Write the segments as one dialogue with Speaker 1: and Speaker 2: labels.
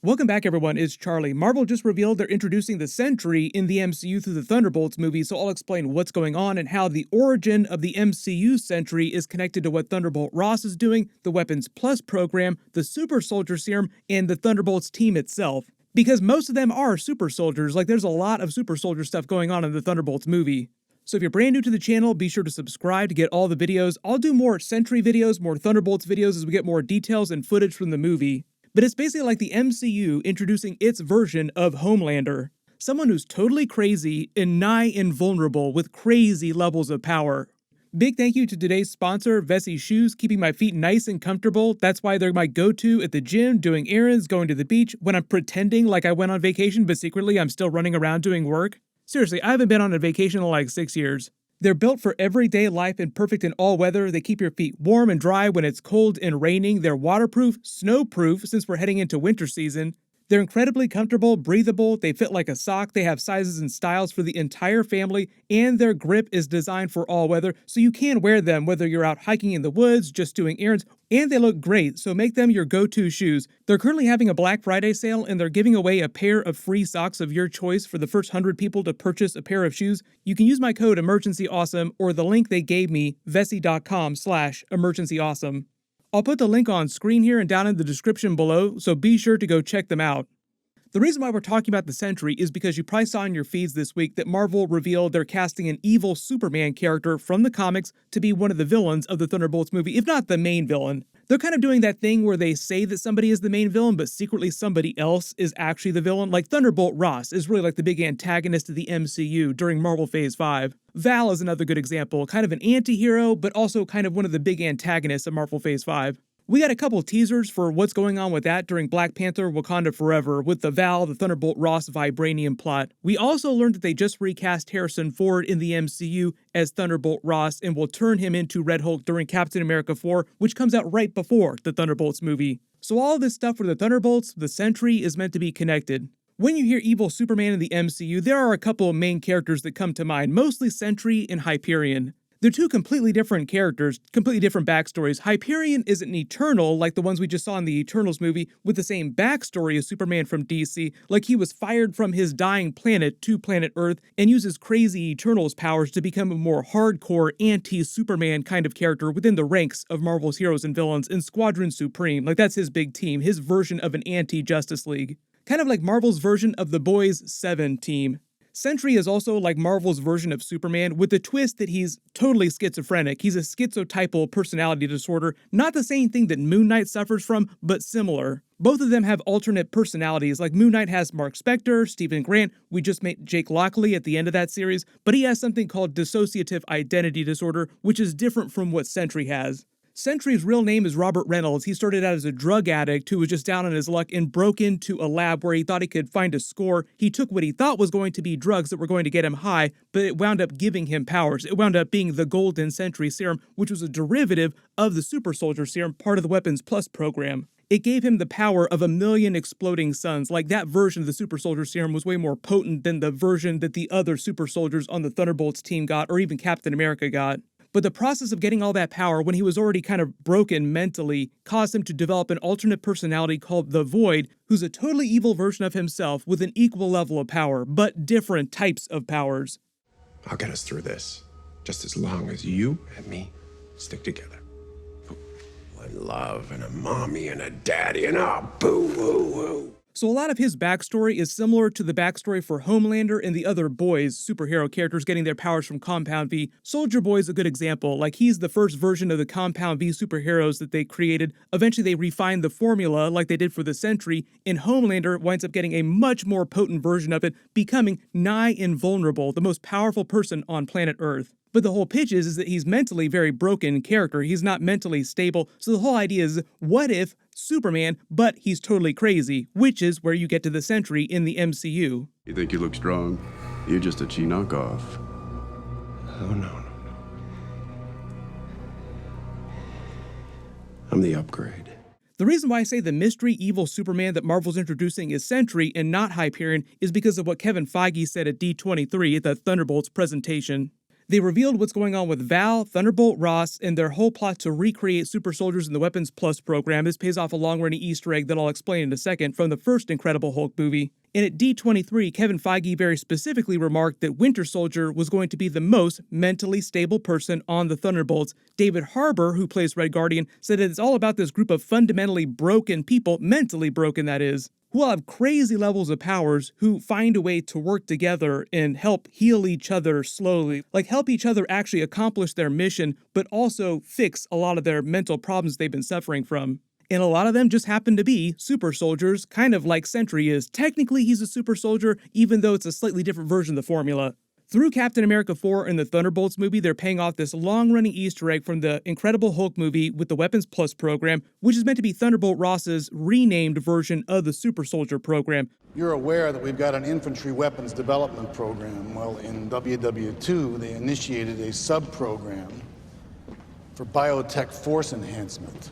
Speaker 1: Welcome back, everyone. It's Charlie. Marvel just revealed they're introducing the Sentry in the MCU through the Thunderbolts movie, so I'll explain what's going on and how the origin of the MCU Sentry is connected to what Thunderbolt Ross is doing, the Weapons Plus program, the Super Soldier Serum, and the Thunderbolts team itself. Because most of them are super soldiers, like there's a lot of super soldier stuff going on in the Thunderbolts movie. So if you're brand new to the channel, be sure to subscribe to get all the videos. I'll do more Sentry videos, more Thunderbolts videos as we get more details and footage from the movie. But it's basically like the MCU introducing its version of Homelander. Someone who's totally crazy and nigh invulnerable with crazy levels of power. Big thank you to today's sponsor, Vessi Shoes, keeping my feet nice and comfortable. That's why they're my go-to at the gym, doing errands, going to the beach, when I'm pretending like I went on vacation, but secretly I'm still running around doing work. Seriously, I haven't been on a vacation in like 6 years. They're built for everyday life and perfect in all weather. They keep your feet warm and dry when it's cold and raining. They're waterproof, snowproof since we're heading into winter season. They're incredibly comfortable, breathable, they fit like a sock, they have sizes and styles for the entire family, and their grip is designed for all weather, so you can wear them whether you're out hiking in the woods, just doing errands, and they look great, so make them your go-to shoes. They're currently having a Black Friday sale, and they're giving away a pair of free socks of your choice for the first 100 people to purchase a pair of shoes. You can use my code EmergencyAwesome or the link they gave me, vessi.com/emergencyawesome. I'll put the link on screen here and down in the description below, so be sure to go check them out. The reason why we're talking about the Sentry is because you probably saw in your feeds this week that Marvel revealed they're casting an evil Superman character from the comics to be one of the villains of the Thunderbolts movie, if not the main villain. They're kind of doing that thing where they say that somebody is the main villain, but secretly somebody else is actually the villain. Like Thunderbolt Ross is really like the big antagonist of the MCU during Marvel Phase 5. Val is another good example, kind of an anti-hero, but also kind of one of the big antagonists of Marvel Phase 5. We got a couple teasers for what's going on with that during Black Panther Wakanda Forever with the Val, the Thunderbolt Ross Vibranium plot. We also learned that they just recast Harrison Ford in the MCU as Thunderbolt Ross and will turn him into Red Hulk during Captain America 4, which comes out right before the Thunderbolts movie. So all this stuff for the Thunderbolts, the Sentry, is meant to be connected. When you hear evil Superman in the MCU, there are a couple of main characters that come to mind, mostly Sentry and Hyperion. They're two completely different characters, completely different backstories. Hyperion isn't an Eternal like the ones we just saw in the Eternals movie with the same backstory as Superman from DC, like he was fired from his dying planet to planet Earth and uses crazy Eternals powers to become a more hardcore anti-Superman kind of character within the ranks of Marvel's heroes and villains in Squadron Supreme. Like that's his big team, his version of an anti-Justice League. Kind of like Marvel's version of the Boys 7 team. Sentry is also like Marvel's version of Superman with the twist that he's totally schizophrenic. He's a schizotypal personality disorder, not the same thing that Moon Knight suffers from, but similar. Both of them have alternate personalities, like Moon Knight has Mark Spector, Stephen Grant, we just met Jake Lockley at the end of that series, but he has something called dissociative identity disorder, which is different from what Sentry has. Sentry's real name is Robert Reynolds. He started out as a drug addict who was just down on his luck and broke into a lab where he thought he could find a score. He took what he thought was going to be drugs that were going to get him high, but it wound up giving him powers. It wound up being the Golden Sentry Serum, which was a derivative of the Super Soldier Serum, part of the Weapons Plus program. It gave him the power of 1,000,000 exploding suns. Like that version of the Super Soldier Serum was way more potent than the version that the other super soldiers on the Thunderbolts team got, or even Captain America got. But the process of getting all that power when he was already kind of broken mentally caused him to develop an alternate personality called the Void, who's a totally evil version of himself with an equal level of power, but different types of powers.
Speaker 2: I'll get us through this, just as long as you and me stick together. One love and a mommy and a daddy and a boo-hoo-hoo.
Speaker 1: So a lot of his backstory is similar to the backstory for Homelander and the other Boys superhero characters getting their powers from Compound V. Soldier Boy is a good example, like he's the first version of the Compound V superheroes that they created. Eventually they refined the formula like they did for the Sentry, and Homelander winds up getting a much more potent version of it, becoming nigh invulnerable, the most powerful person on planet Earth. But the whole pitch is that he's mentally very broken character. He's not mentally stable. So the whole idea is, what if Superman, but he's totally crazy, which is where you get to the Sentry in the MCU.
Speaker 3: You think you look strong? You're just a cheap knockoff.
Speaker 2: Oh, no. I'm the upgrade.
Speaker 1: The reason why I say the mystery evil Superman that Marvel's introducing is Sentry and not Hyperion is because of what Kevin Feige said at D23 at the Thunderbolts presentation. They revealed what's going on with Val, Thunderbolt Ross, and their whole plot to recreate super soldiers in the Weapons Plus program. This pays off a long-running Easter egg that I'll explain in a second from the first Incredible Hulk movie. And at D23, Kevin Feige very specifically remarked that Winter Soldier was going to be the most mentally stable person on the Thunderbolts. David Harbour, who plays Red Guardian, said that it's all about this group of fundamentally broken people, mentally broken that is, who all have crazy levels of powers, who find a way to work together and help heal each other slowly. Like help each other actually accomplish their mission, but also fix a lot of their mental problems they've been suffering from. And a lot of them just happen to be super soldiers, kind of like Sentry is. Technically, he's a super soldier, even though it's a slightly different version of the formula. Through Captain America 4 and the Thunderbolts movie, they're paying off this long-running Easter egg from the Incredible Hulk movie with the Weapons Plus program, which is meant to be Thunderbolt Ross's renamed version of the Super Soldier program.
Speaker 4: You're aware that we've got an infantry weapons development program. Well, in WW2, they initiated a sub-program for biotech force enhancement.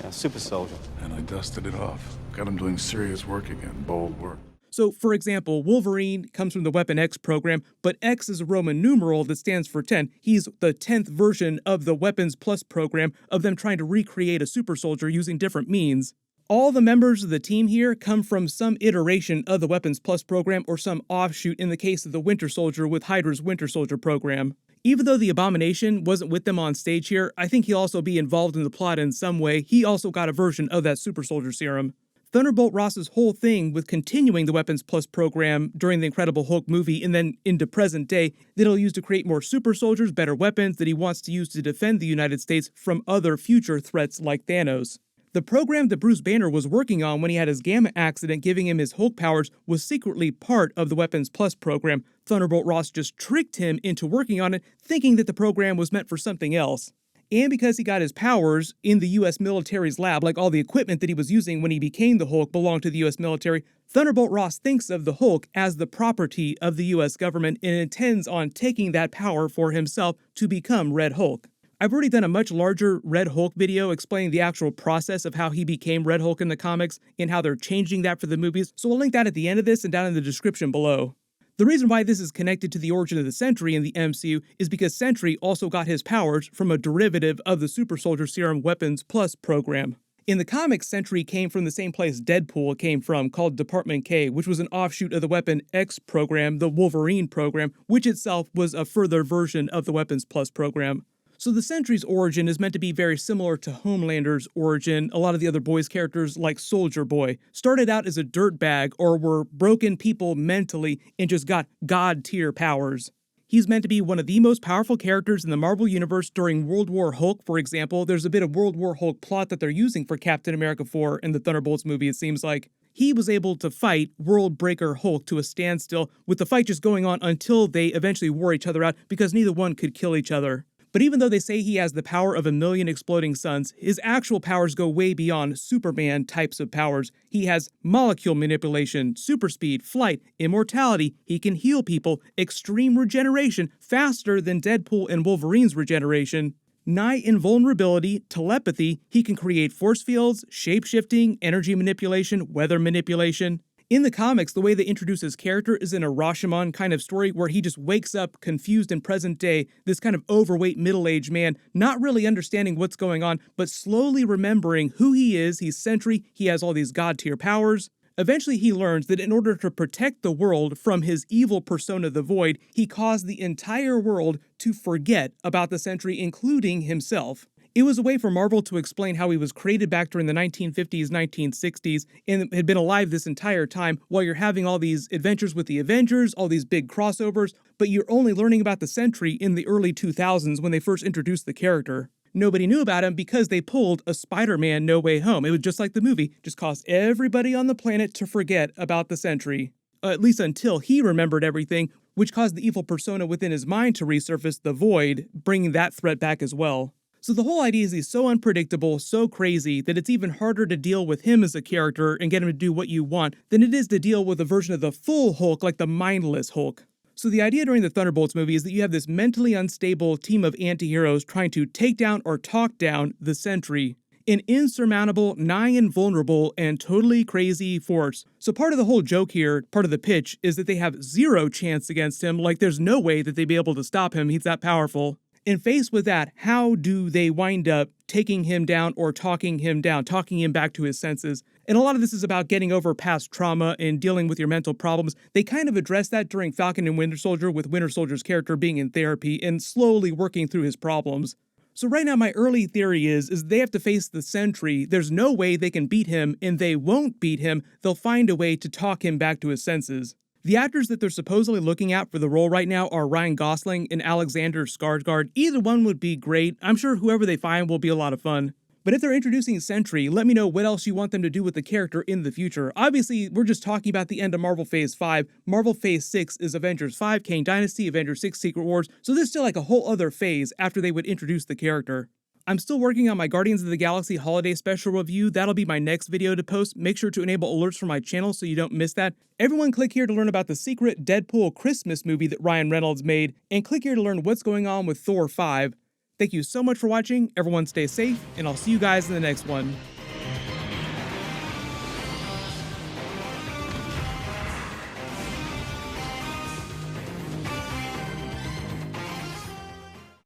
Speaker 5: Yeah, super soldier.
Speaker 6: And I dusted it off. Got him doing serious work again, bold work.
Speaker 1: So, for example, Wolverine comes from the Weapon X program, but X is a Roman numeral that stands for 10. He's the 10th version of the Weapons Plus program of them trying to recreate a super soldier using different means. All the members of the team here come from some iteration of the Weapons Plus program or some offshoot in the case of the Winter Soldier with Hydra's Winter Soldier program. Even though the Abomination wasn't with them on stage here, I think he'll also be involved in the plot in some way. He also got a version of that super soldier serum. Thunderbolt Ross's whole thing with continuing the Weapons Plus program during the Incredible Hulk movie and then into present day that he'll use to create more super soldiers, better weapons that he wants to use to defend the United States from other future threats like Thanos. The program that Bruce Banner was working on when he had his Gamma accident giving him his Hulk powers was secretly part of the Weapons Plus program. Thunderbolt Ross just tricked him into working on it, thinking that the program was meant for something else. And because he got his powers in the US military's lab, like all the equipment that he was using when he became the Hulk belonged to the US military, Thunderbolt Ross thinks of the Hulk as the property of the US government and intends on taking that power for himself to become Red Hulk. I've already done a much larger Red Hulk video explaining the actual process of how he became Red Hulk in the comics and how they're changing that for the movies, so I'll link that at the end of this and down in the description below. The reason why this is connected to the origin of the Sentry in the MCU is because Sentry also got his powers from a derivative of the Super Soldier Serum Weapons Plus program. In the comics, Sentry came from the same place Deadpool came from, called Department K, which was an offshoot of the Weapon X program, the Wolverine program, which itself was a further version of the Weapons Plus program. So the Sentry's origin is meant to be very similar to Homelander's origin. A lot of the other boys' characters, like Soldier Boy, started out as a dirtbag or were broken people mentally and just got god-tier powers. He's meant to be one of the most powerful characters in the Marvel Universe during World War Hulk, for example. There's a bit of World War Hulk plot that they're using for Captain America 4 in the Thunderbolts movie, it seems like. He was able to fight World Breaker Hulk to a standstill, with the fight just going on until they eventually wore each other out because neither one could kill each other. But even though they say he has the power of 1,000,000 exploding suns, his actual powers go way beyond Superman types of powers. He has molecule manipulation, super speed, flight, immortality, he can heal people, extreme regeneration, faster than Deadpool and Wolverine's regeneration, nigh invulnerability, telepathy, he can create force fields, shape-shifting, energy manipulation, weather manipulation. In the comics, the way they introduce his character is in a Rashomon kind of story where he just wakes up confused in present day, this kind of overweight middle-aged man, not really understanding what's going on, but slowly remembering who he is. He's Sentry, he has all these god-tier powers. Eventually he learns that in order to protect the world from his evil persona, the Void, he caused the entire world to forget about the Sentry, including himself. It was a way for Marvel to explain how he was created back during the 1950s, 1960s, and had been alive this entire time while you're having all these adventures with the Avengers, all these big crossovers, but you're only learning about the Sentry in the early 2000s when they first introduced the character. Nobody knew about him because they pulled a Spider-Man No Way Home. It was just like the movie, just caused everybody on the planet to forget about the Sentry. At least until he remembered everything, which caused the evil persona within his mind to resurface, the Void, bringing that threat back as well. So the whole idea is he's so unpredictable, so crazy, that it's even harder to deal with him as a character and get him to do what you want than it is to deal with a version of the full Hulk like the mindless Hulk. So the idea during the Thunderbolts movie is that you have this mentally unstable team of anti-heroes trying to take down or talk down the Sentry. an insurmountable, nigh invulnerable, and totally crazy force. So part of the whole joke here, part of the pitch, is that they have zero chance against him, like there's no way that they'd be able to stop him, he's that powerful. And faced with that, how do they wind up taking him down or talking him down, talking him back to his senses? And a lot of this is about getting over past trauma and dealing with your mental problems. They kind of address that during Falcon and Winter Soldier, with Winter Soldier's character being in therapy and slowly working through his problems. So right now my early theory is they have to face the Sentry, there's no way they can beat him, and they won't beat him, they'll find a way to talk him back to his senses. The actors that they're supposedly looking at for the role right now are Ryan Gosling and Alexander Skarsgård. Either one would be great, I'm sure whoever they find will be a lot of fun. But if they're introducing Sentry, let me know what else you want them to do with the character in the future. Obviously, we're just talking about the end of Marvel Phase 5. Marvel Phase 6 is Avengers 5, Kang Dynasty, Avengers 6, Secret Wars, so there's still like a whole other phase after they would introduce the character. I'm still working on my Guardians of the Galaxy Holiday Special review. That'll be my next video to post. Make sure to enable alerts for my channel so you don't miss that. Everyone click here to learn about the secret Deadpool Christmas movie that Ryan Reynolds made, and click here to learn what's going on with Thor 5. Thank you so much for watching, everyone stay safe, and I'll see you guys in the next one.